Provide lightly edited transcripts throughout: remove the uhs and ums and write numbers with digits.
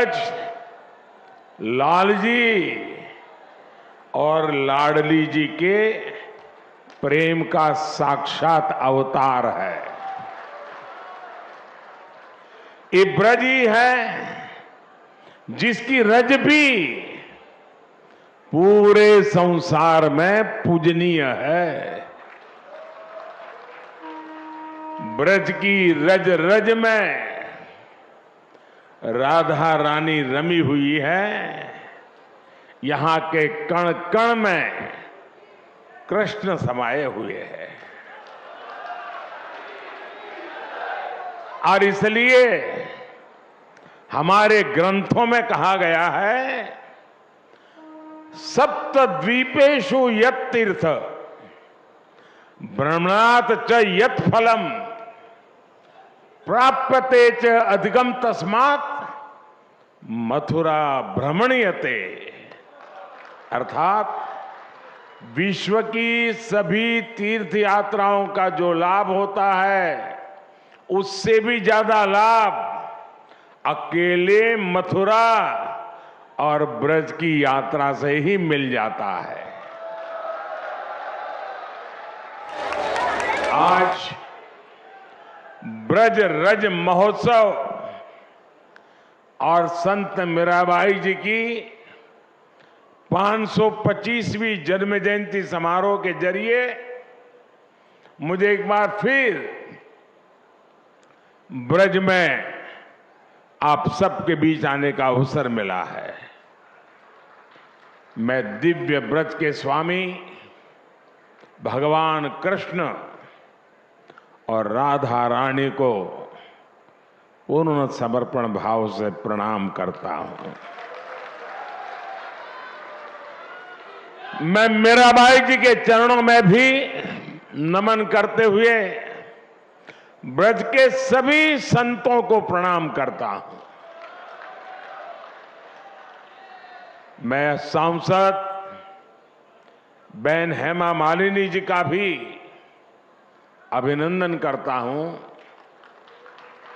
ब्रज लालजी और लाडली जी के प्रेम का साक्षात अवतार है। ये ब्रज ही है जिसकी रज भी पूरे संसार में पूजनीय है। ब्रज की रज रज में राधा रानी रमी हुई है। यहां के कण कण में कृष्ण समाये हुए हैं। और इसलिए हमारे ग्रंथों में कहा गया है, सप्त द्वीपेषु यत् तीर्थ भ्रमणात् च यत् फलम प्राप्यते च अधिगम तस्मात् मथुरा भ्रमणीयते। अर्थात विश्व की सभी तीर्थ यात्राओं का जो लाभ होता है, उससे भी ज्यादा लाभ अकेले मथुरा और ब्रज की यात्रा से ही मिल जाता है। आज ब्रज रज महोत्सव और संत मीराबाई जी की 525वीं जन्म जयंती समारोह के जरिए मुझे एक बार फिर ब्रज में आप सबके बीच आने का अवसर मिला है। मैं दिव्य ब्रज के स्वामी भगवान कृष्ण और राधा रानी को पूर्ण समर्पण भाव से प्रणाम करता हूं। मैं मीराबाई जी के चरणों में भी नमन करते हुए ब्रज के सभी संतों को प्रणाम करता हूं। मैं सांसद बहन हेमा मालिनी जी का भी अभिनंदन करता हूं।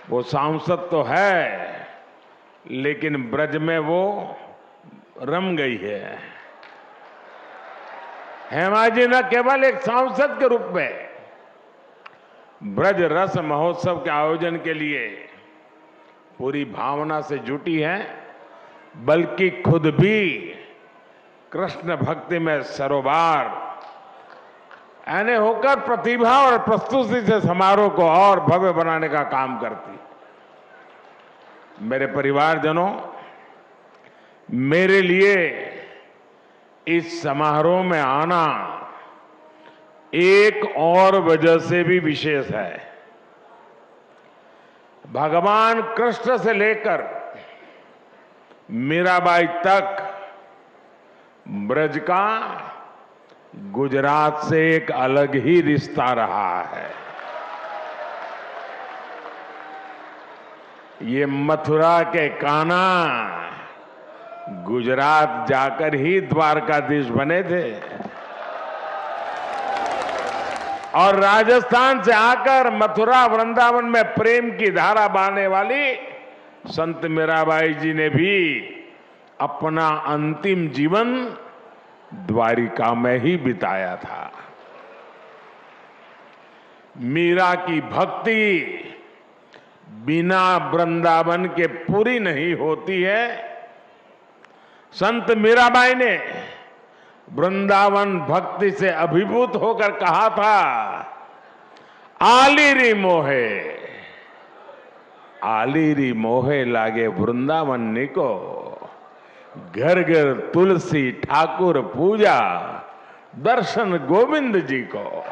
वो सांसद तो है, लेकिन ब्रज में वो रम गई है। हेमा जी न केवल एक सांसद के रूप में ब्रज रस महोत्सव के आयोजन के लिए पूरी भावना से जुटी है, बल्कि खुद भी कृष्ण भक्ति में सरोबार यानी होकर प्रतिभा और प्रस्तुति से समारोह को और भव्य बनाने का काम करती। मेरे परिवारजनों, मेरे लिए इस समारोह में आना एक और वजह से भी विशेष है। भगवान कृष्ण से लेकर मीराबाई तक ब्रज का गुजरात से एक अलग ही रिश्ता रहा है। ये मथुरा के कान्हा गुजरात जाकर ही द्वारकाधीश बने थे और राजस्थान से आकर मथुरा वृंदावन में प्रेम की धारा बहाने वाली संत मीराबाई जी ने भी अपना अंतिम जीवन द्वारिका में ही बिताया था। मीरा की भक्ति बिना वृंदावन के पूरी नहीं होती है। संत मीराबाई ने वृंदावन भक्ति से अभिभूत होकर कहा था, आलीरी मोहे, आलीरी मोहे लागे वृंदावन निको, घर घर तुलसी ठाकुर पूजा, दर्शन गोविंद जी को।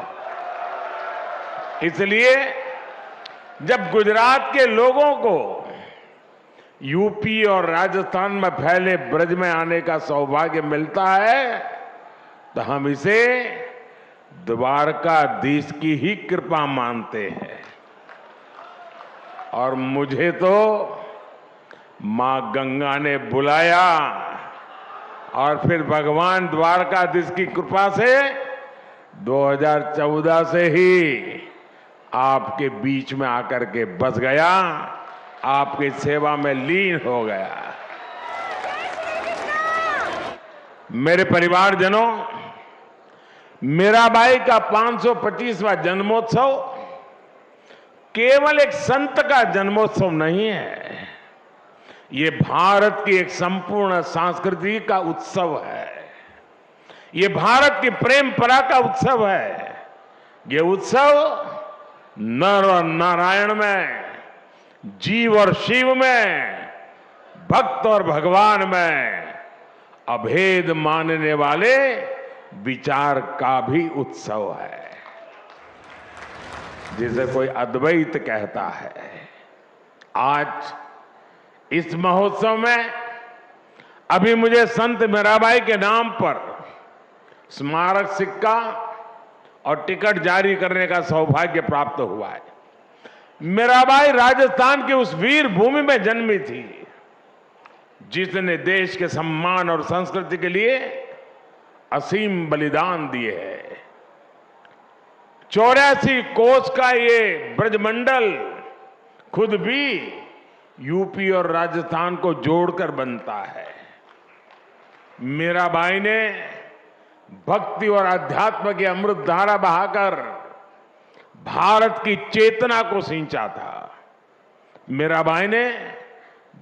इसलिए जब गुजरात के लोगों को यूपी और राजस्थान में फैले ब्रज में आने का सौभाग्य मिलता है, तो हम इसे द्वारकाधीश की ही कृपा मानते हैं। और मुझे तो मां गंगा ने बुलाया और फिर भगवान द्वारकाधीश की कृपा से 2014 से ही आपके बीच में आकर के बस गया, आपकी सेवा में लीन हो गया। मेरे परिवारजनों, मीराबाई का 525वां जन्मोत्सव केवल एक संत का जन्मोत्सव नहीं है, ये भारत की एक संपूर्ण संस्कृति का उत्सव है। ये भारत की प्रेम परा का उत्सव है। ये उत्सव नर और नारायण में, जीव और शिव में, भक्त और भगवान में अभेद मानने वाले विचार का भी उत्सव है, जिसे कोई अद्वैत कहता है। आज इस महोत्सव में अभी मुझे संत मीराबाई के नाम पर स्मारक सिक्का और टिकट जारी करने का सौभाग्य प्राप्त हुआ है। मीराबाई राजस्थान की उस वीर भूमि में जन्मी थी जिसने देश के सम्मान और संस्कृति के लिए असीम बलिदान दिए हैं। 84 कोस का ये ब्रजमंडल खुद भी यूपी और राजस्थान को जोड़कर बनता है। मीराबाई ने भक्ति और अध्यात्म की अमृत धारा बहाकर भारत की चेतना को सिंचा था। मीराबाई ने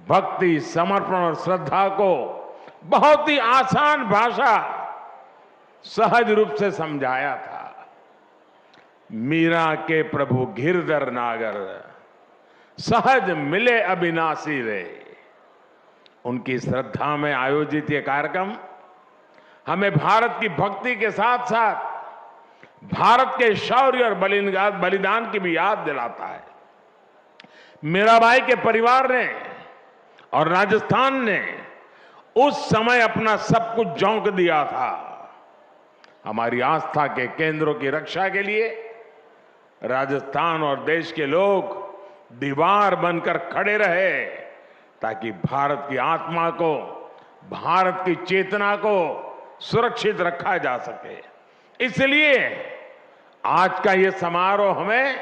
भक्ति, समर्पण और श्रद्धा को बहुत ही आसान भाषा, सहज रूप से समझाया था। मीरा के प्रभु गिरधर नागर, सहज मिले अविनाशी रे। उनकी श्रद्धा में आयोजित ये कार्यक्रम हमें भारत की भक्ति के साथ साथ भारत के शौर्य और बलिदान की भी याद दिलाता है। मीराबाई के परिवार ने और राजस्थान ने उस समय अपना सब कुछ झोंक दिया था। हमारी आस्था के केंद्रों की रक्षा के लिए राजस्थान और देश के लोग दीवार बनकर खड़े रहे ताकि भारत की आत्मा को, भारत की चेतना को सुरक्षित रखा जा सके। इसलिए आज का ये समारोह हमें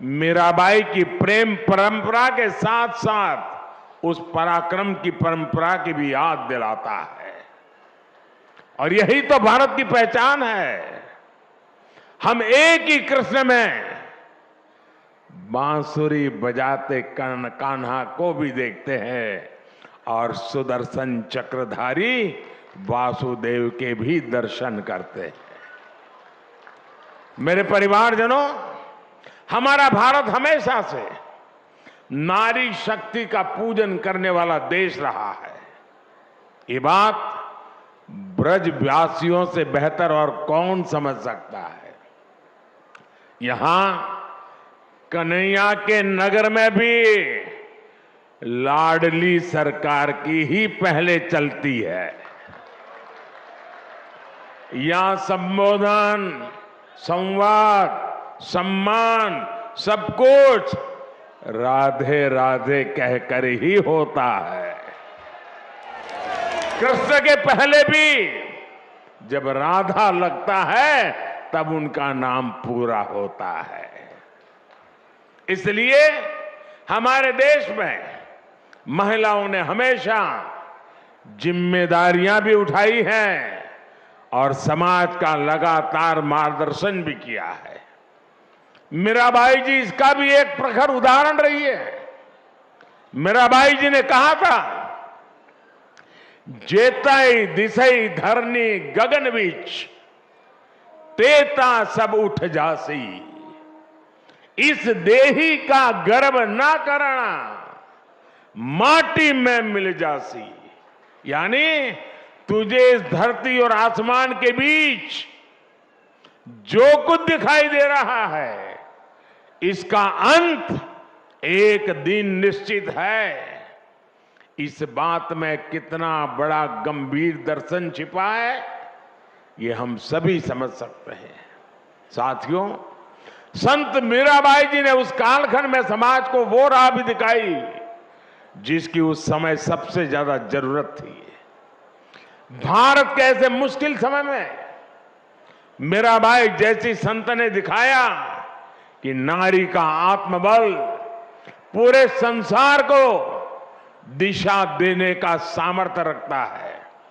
मीराबाई की प्रेम परंपरा के साथ साथ उस पराक्रम की परंपरा की भी याद दिलाता है। और यही तो भारत की पहचान है। हम एक ही कृष्ण में बांसुरी बजाते कान्हा को भी देखते हैं और सुदर्शन चक्रधारी वासुदेव के भी दर्शन करते हैं। मेरे परिवारजनों, हमारा भारत हमेशा से नारी शक्ति का पूजन करने वाला देश रहा है। ये बात ब्रजवासियों से बेहतर और कौन समझ सकता है। यहां कन्हैया के नगर में भी लाडली सरकार की ही पहले चलती है। यहां संबोधन, संवाद, सम्मान सब कुछ राधे राधे कहकर ही होता है। कृष्ण के पहले भी जब राधा लगता है तब उनका नाम पूरा होता है। इसलिए हमारे देश में महिलाओं ने हमेशा जिम्मेदारियां भी उठाई हैं और समाज का लगातार मार्गदर्शन भी किया है। मीराबाई जी इसका भी एक प्रखर उदाहरण रही है। मीराबाई जी ने कहा था, जेतई दिसई धरनी गगन बीच, तेता सब उठ जासी, इस देही का गर्व ना करना, माटी में मिल जासी। यानी तुझे इस धरती और आसमान के बीच जो कुछ दिखाई दे रहा है, इसका अंत एक दिन निश्चित है। इस बात में कितना बड़ा गंभीर दर्शन छिपा है, ये हम सभी समझ सकते हैं। साथियों, संत मीराबाई जी ने उस कालखंड में समाज को वो राह भी दिखाई जिसकी उस समय सबसे ज्यादा जरूरत थी। भारत के ऐसे मुश्किल समय में मीराबाई जैसी संत ने दिखाया कि नारी का आत्मबल पूरे संसार को दिशा देने का सामर्थ्य रखता है।